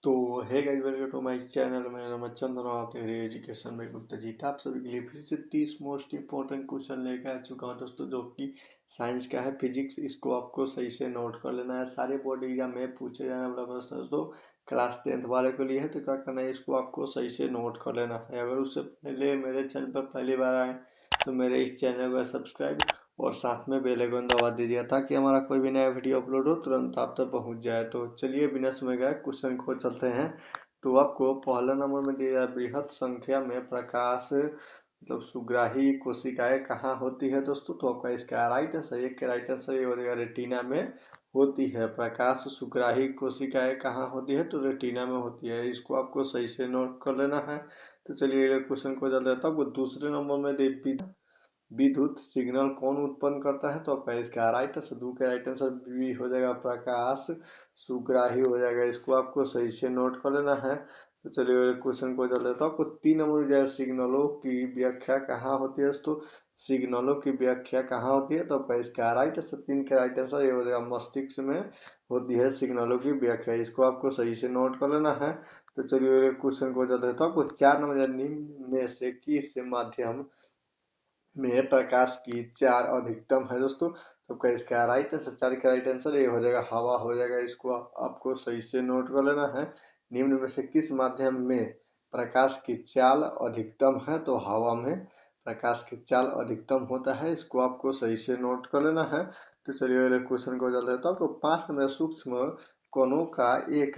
तो hey guys, welcome to my channel. मेरा नाम है चंदन और आप देख रहे हैं एजुकेशन में गुप्ता जी। आप सभी के लिए फिर से 30 मोस्ट इंपॉर्टेंट क्वेश्चन लेकर आ चुका हूं दोस्तों, जो कि साइंस का है, फिजिक्स। इसको आपको सही से नोट कर लेना है। सारे बोर्ड एग्जाम में पूछे जाने वाला प्रश्न दोस्तों क्लास 10th वाले के लिए है, तो क्या करना है, इसको आपको सही से नोट कर लेना है। अगर उससे पहले मेरे चैनल पर पहली बार आए तो मेरे इस चैनल को सब्सक्राइब और साथ में बेल आइकन दबा दीजिए, ताकि हमारा कोई भी नया वीडियो अपलोड हो तुरंत आप तक पहुंच जाए। तो चलिए बिना समय गए क्वेश्चन को चलते हैं। तो आपको पहला नंबर में दिया है, बृहद संख्या में प्रकाश मतलब सुग्राही कोशिकाएं कहाँ होती है दोस्तों। तो आपका इसका राइट आंसर, एक के राइट आंसर ये हो जाएगा, रेटिना में होती है। प्रकाश सुग्राही कोशिकाएं कहाँ होती है, तो रेटिना में होती है। इसको आपको सही से नोट कर लेना है। तो चलिए क्वेश्चन को चल देता हूँ। दूसरे नंबर में विद्युत सिग्नल कौन उत्पन्न करता है, तो आपका इसका राइट आंसर, दो के राइट आंसर बी हो जाएगा, प्रकाश सुग्राही हो जाएगा। इसको आपको सही से नोट कर लेना है। तो चलिए क्वेश्चन को चल देता हूँ। आपको 3 नंबर जो है, सिग्नलों की व्याख्या कहाँ होती है, तो सिग्नलों की व्याख्या कहाँ होती है, तो आपका इसका राइट आंसर, 3 के राइट आंसर ये हो जाएगा, मस्तिष्क में होती है सिग्नलों की व्याख्या। इसको आपको सही से नोट कर लेना है। तो चलिए क्वेश्चन को चल देता हूँ। आपको 4 नंबर निम्न में से किस माध्यम में प्रकाश की 4 अधिकतम है दोस्तों। तो क्या इसका राइट आंसर, 4 का राइट आंसर ये हो जाएगा, हवा हो जाएगा। इसको आपको सही से नोट कर लेना है। निम्न में से किस माध्यम में प्रकाश की चाल अधिकतम है, तो हवा में प्रकाश की चाल अधिकतम होता है। इसको आपको सही से नोट कर लेना है। तो चलिए क्वेश्चन को चल देता हूँ। तो 5 नंबर सूक्ष्म कणों का एक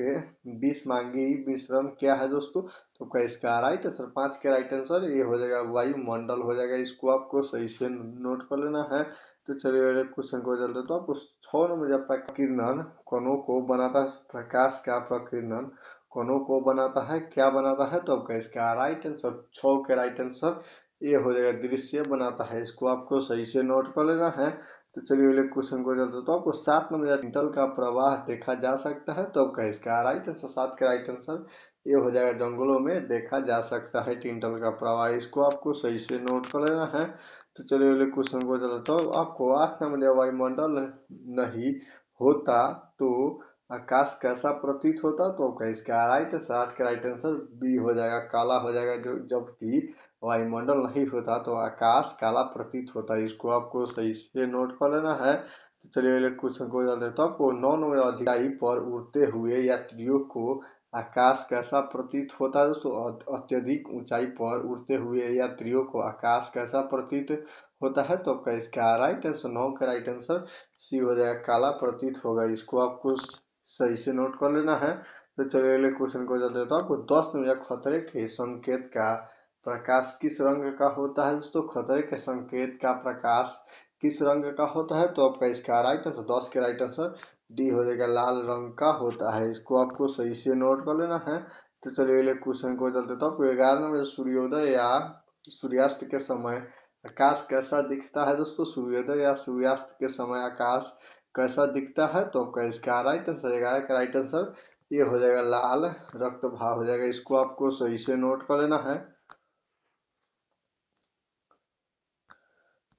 विषमांगी मिश्रण क्या है दोस्तों। तो क्या इसका राइट आंसर, 5 के राइट आंसर ये हो जाएगा, वायुमंडल हो जाएगा। इसको आपको सही से नोट कर लेना है। तो चलिए क्वेश्चन को चलते तो आपको 6 नंबर जब प्रकीर्णन कणों को बनाता है, प्रकाश का प्रकीर्णन कणों को बनाता है, क्या बनाता है, तो आपका इसका राइट आंसर, 6 के राइट आंसर ये हो जाएगा, दृश्य बनाता है। इसको आपको सही से नोट कर लेना है। तो चलिए अगले क्वेश्चन को चलते तो आपको 7 नंबर टिंटल का प्रवाह देखा जा सकता है, तो आपका इसका राइट आंसर, 7 का राइट आंसर ये हो जाएगा, जंगलों में देखा जा सकता है टिंटल का प्रवाह। इसको आपको सही से नोट कर लेना है। तो चलिए अगले क्वेश्चन को चलते तो आपको 8 नंबर वायुमंडल नहीं होता तो आकाश कैसा प्रतीत होता, तो आपका इसका राइट आंसर, 8 का राइट आंसर बी हो जाएगा, काला हो जाएगा। जो जबकि वायुमंडल नहीं होता तो आकाश काला प्रतीत होता है। इसको आपको सही से नोट कर लेना है। तो चलिए अगले क्वेश्चन को चलते तो आपको 9 नंबर ऊंचाई पर उड़ते हुए यात्रियों को आकाश कैसा प्रतीत होता है दोस्तों। अत्यधिक ऊंचाई पर उड़ते हुए यात्रियों को आकाश कैसा प्रतीत होता है, तो आपका इसका राइट आंसर, 9 का राइट आंसर सी हो जाएगा, काला प्रतीत होगा। इसको आपको सही से नोट कर लेना है। तो चलिए अगले क्वेश्चन को चलते तो आपको 10 नंबर खतरे के संकेत का प्रकाश किस रंग का होता है दोस्तों। खतरे के संकेत का प्रकाश किस रंग का होता है, तो आपका इसका राइट आंसर, 10 के राइट आंसर डी हो जाएगा, लाल रंग का होता है। इसको आपको सही से नोट कर लेना है। तो चलिए अगले क्वेश्चन को चलते तो आपको 11 नंबर सूर्योदय या सूर्यास्त के समय आकाश कैसा दिखता है दोस्तों। सूर्योदय या सूर्यास्त के समय आकाश कैसा दिखता है, तो आपका इसका राइट आंसर, 11 का राइट आंसर ये हो जाएगा, लाल रक्त भाव हो जाएगा। इसको आपको सही से नोट कर लेना है।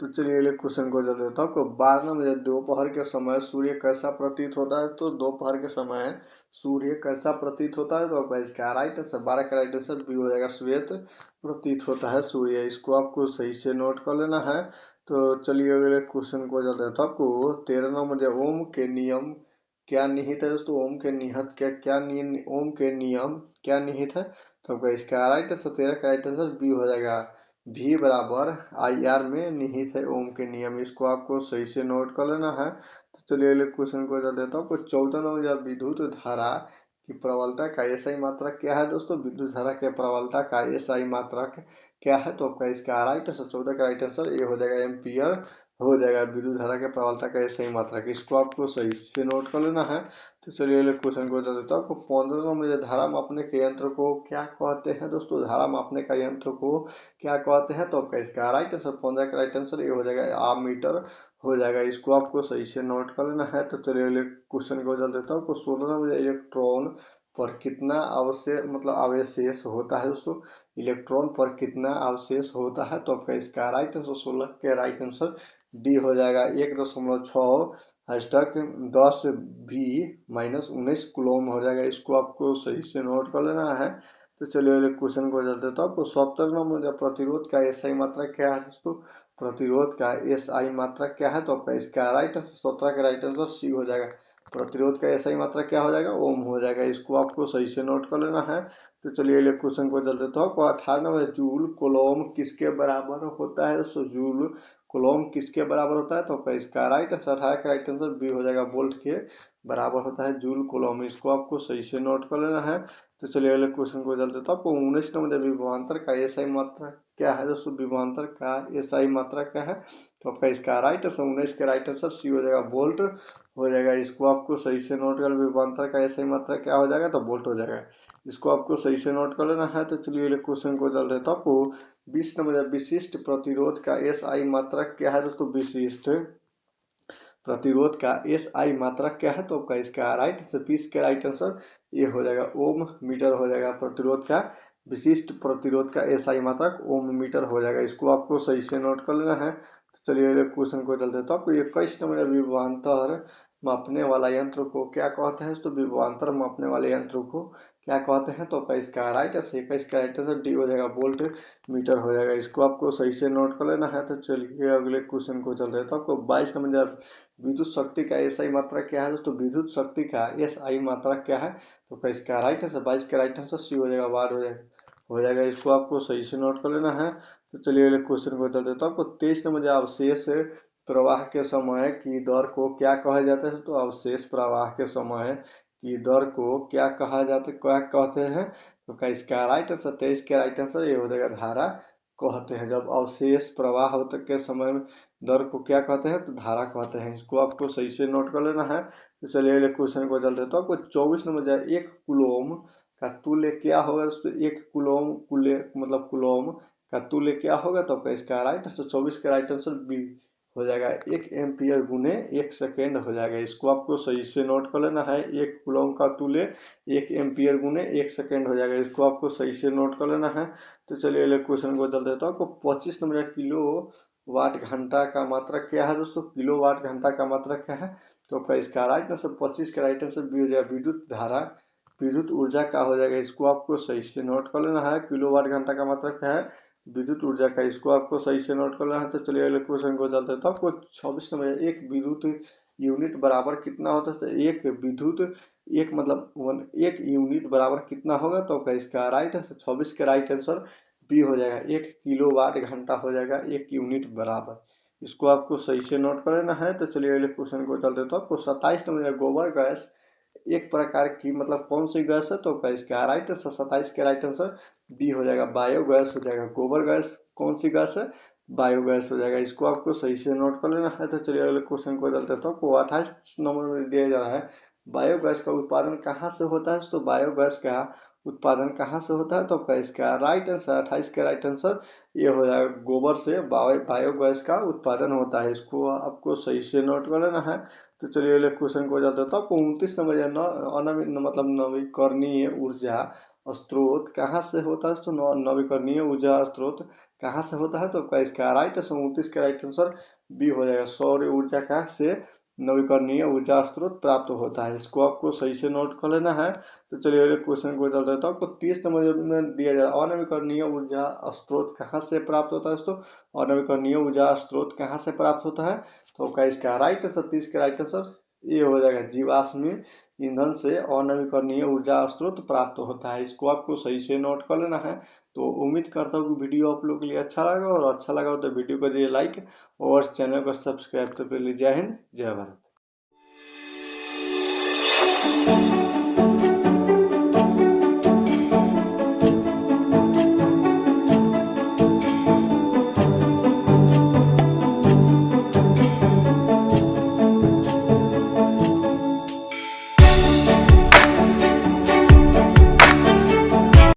तो चलिए अगले क्वेश्चन को चलते देता हूँ। आपको 12 बजे दोपहर के समय सूर्य कैसा प्रतीत होता है, तो दोपहर के समय सूर्य कैसा प्रतीत होता है, तो आपका इसका राइट आंसर, 12 का राइट आंसर बी हो जाएगा, श्वेत प्रतीत होता है सूर्य। इसको आपको सही से नोट कर लेना है। तो चलिए अगले क्वेश्चन को चलते देता हूँ। आपको 13 नंबर ओम के नियम क्या निहित है दोस्तों। ओम के निहित ओम के नियम क्या निहित है, तो आपका इसका राइट आंसर, 13 का राइट आंसर बी हो जाएगा, भी बराबर आई आर में निहित है ओम के नियम। इसको आपको सही से नोट कर लेना है। तो चलिए अगले क्वेश्चन को कर देता हूँ। आपको 14 नंबर या विद्युत धारा की प्रबलता का एसआई मात्रक क्या है दोस्तों। विद्युत धारा के प्रबलता का एसआई मात्रक क्या है, तो आपका इसका राइट आंसर, 14 का राइट आंसर ये हो जाएगा, एम्पियर हो जाएगा, विद्युत धारा के प्रबलता का एसआई मात्रक। इसको आपको सही से नोट कर लेना है। तो चलिए अगले क्वेश्चन को चल देता हूँ। आपको 15 नंबर धारा मापने के यंत्र को क्या कहते हैं दोस्तों। धारा मापने का यंत्र को क्या कहते हैं, तो आपका इसका राइट आंसर, 15 का राइट आंसर ये हो जाएगा, आमीटर हो जाएगा। इसको आपको सही से नोट कर लेना है। तो चलिए अगले क्वेश्चन को चल देता हूँ। आपको 16 नंबर इलेक्ट्रॉन पर कितना अवशेष मतलब अवशेष होता है दोस्तों। इलेक्ट्रॉन पर कितना अवशेष होता है, तो आपका इसका राइट आंसर, 16 के राइट आंसर डी हो जाएगा 1.6 हैशटैग 10 V-19 कूलम हो जाएगा। इसको आपको सही से नोट कर लेना है। तो चलिए अगले क्वेश्चन को चलते हैं। तो आपको 70 नंबर प्रतिरोध का एसआई मात्रा क्या है दोस्तों? प्रतिरोध का एसआई मात्रा क्या है? तो आपका इसका राइट आंसर 17 का राइट आंसर सी हो जाएगा। प्रतिरोध का एसआई मात्रा क्या हो जाएगा? ओम हो जाएगा। इसको आपको सही से नोट कर लेना है। तो चलिए अगले क्वेश्चन को चलते हैं। तो आपको 18 नंबर जूल कूलम किसके बराबर होता है? तो जूल कूलम किसके बराबर होता है? तो आपका इसका राइट आंसर 18 का राइट आंसर बी हो जाएगा। वोल्ट के बराबर होता है जूल कूलम। इसको आपको सही से नोट कर लेना है। तो चलिए अगले क्वेश्चन को चलते हैं। तो आपको 19 नंबर विभवांतर का एसआई मात्रा क्या है दोस्तों? विभवांतर का एसआई मात्रा क्या है? तो आपका इसका राइट आंसर 19 का राइट आंसर सी हो जाएगा। वोल्ट हो जाएगा। इसको आपको सही से नोट कर, विभवांतर का एसआई मात्रा क्या हो जाएगा? तो वोल्ट हो जाएगा। इसको आपको सही से नोट कर लेना है। तो चलिए अगले क्वेश्चन को चलते हैं। तो आपको 20 नंबर विशिष्ट प्रतिरोध का एसआई मात्रा क्या है दोस्तों? विशिष्ट प्रतिरोध का एसआई मात्रा क्या है? तो आपका इसका राइट आंसर 20 का राइट आंसर ये हो जाएगा। ओम मीटर हो जाएगा। प्रतिरोध का विशिष्ट प्रतिरोध का एसआई मात्रा ओम मीटर हो जाएगा। इसको आपको सही से नोट कर लेना है। तो चलिए अगले क्वेश्चन को चलते हैं। तो आपको 21 नंबर विभवांतर मापने वाला यंत्र को क्या कहते हैं? तो विभवांतर मापने वाले यंत्र को क्या कहते हैं? तो आपका इसका राइट आंसर 21 का राइट आंसर डी हो जाएगा। वोल्ट मीटर हो जाएगा। इसको आपको सही से नोट कर लेना है। तो चलिए अगले क्वेश्चन को चलते हैं। तो आपको 22 नंबर विद्युत शक्ति का एसआई मात्रा क्या है दोस्तों? विद्युत शक्ति का एसआई मात्रा क्या है? तो इसका राइट आंसर 22 का राइट आंसर सी हो जाएगा। वाट हो जाएगा। इसको आपको सही से नोट कर लेना है। तो चलिए अगले क्वेश्चन को चलते हैं। तो आपको 23 नंबर अवशेष प्रवाह के समय की दर को क्या कहा जाता है? तो अवशेष प्रवाह के समय की दर को क्या कहा जाता है, क्या कहते हैं? तो इसका राइट आंसर 23 का राइट आंसर ये हो जाएगा। धारा कहते हैं। जब अवशेष प्रवाह होते के समय दर को क्या कहते हैं? तो धारा कहते हैं। इसको आपको सही से नोट कर लेना है। तो चलिए अगले क्वेश्चन को चलते हैं। तो आपको 24 नंबर जाए, एक कूलम का तुल्य क्या होगा? एक कूलम मतलब कूलम का तुल्य क्या होगा? तो आपका इसका राइट आंसर 24 का राइट आंसर बी हो जाएगा। 1 एम्पियर गुने 1 सेकेंड हो जाएगा। इसको आपको सही से नोट कर लेना है। एक कूलम का तुल्य 1 एम्पियर गुने 1 सेकेंड हो जाएगा। इसको आपको सही से नोट कर लेना है। तो चलिए अगले क्वेश्चन को चलते हैं। तो आपको 25 नंबर किलो वाट घंटा का मात्रा क्या है दोस्तों? किलो वाट घंटा का मात्रा क्या है? तो आपका इसका राइट आंसर 25 का राइट आंसर बी हो जाएगा। विद्युत धारा विद्युत ऊर्जा का हो जाएगा। इसको आपको सही से नोट कर लेना है। किलो वाट घंटा का मात्रा क्या है? विद्युत ऊर्जा का। इसको आपको सही से नोट कर लेना है। तो चलिए अगले क्वेश्चन को चलते हैं। तो आपको 26 नंबर एक विद्युत यूनिट बराबर कितना होता है? तो एक विद्युत एक मतलब एक यूनिट बराबर कितना होगा? तो आपका इसका राइट आंसर 26 का राइट आंसर बी हो जाएगा। 1 किलो वाट घंटा हो जाएगा 1 यूनिट बराबर। इसको आपको सही से नोट कर लेना है। तो चलिए अगले क्वेश्चन को चलते हैं। तो आपको 27 नंबर गोबर गैस एक प्रकार की मतलब कौन सी गैस है? तो आपका इसका राइट आंसर 27 का राइट आंसर बी हो जाएगा। बायोगैस हो जाएगा। गोबर गैस कौन सी गैस है? बायोगैस हो जाएगा। इसको आपको सही से नोट कर लेना है। तो चलिए अगले क्वेश्चन को चलते हैं। तो आपको 28 नंबर में दिया जा रहा है बायोगैस का उत्पादन कहाँ से होता है? तो बायोगैस का उत्पादन कहाँ से होता है? तो आपका इसका राइट आंसर 28 का राइट आंसर ये हो जाएगा। गोबर से बायोगैस का उत्पादन होता है। इसको आपको सही से नोट कर लेना है। तो चलिए अगले क्वेश्चन को जाते हैं। तो आपको 29 नंबर मतलब नवीकरणीय ऊर्जा स्रोत कहाँ से होता है? तो नवीकरणीय ऊर्जा स्रोत कहाँ से होता है? तो आपका इसका राइट आंसर 29 का राइट आंसर बी हो जाएगा। सौर ऊर्जा का से नवीकरणीय ऊर्जा स्रोत प्राप्त होता है। इसको आपको सही से नोट कर लेना है। तो चलिए अगले क्वेश्चन को चलते हैं। तो आपको 30 नंबर में दिया जा रहा है अनवीकरणीय ऊर्जा स्रोत कहाँ से प्राप्त होता है? दोस्तों अनवीकरणीय ऊर्जा स्रोत कहाँ से प्राप्त होता है? तो आपका इसका राइट आंसर 30 का राइट आंसर ये हो जाएगा। जीवाश्म ईंधन से अनवीकरणीय ऊर्जा स्रोत प्राप्त होता है। इसको आपको सही से नोट कर लेना है। तो उम्मीद करता हूँ कि वीडियो आप लोगों के लिए अच्छा लगा, और अच्छा लगा तो वीडियो को दीजिए लाइक और चैनल को सब्सक्राइब। तो फिर जय हिंद जय भारत।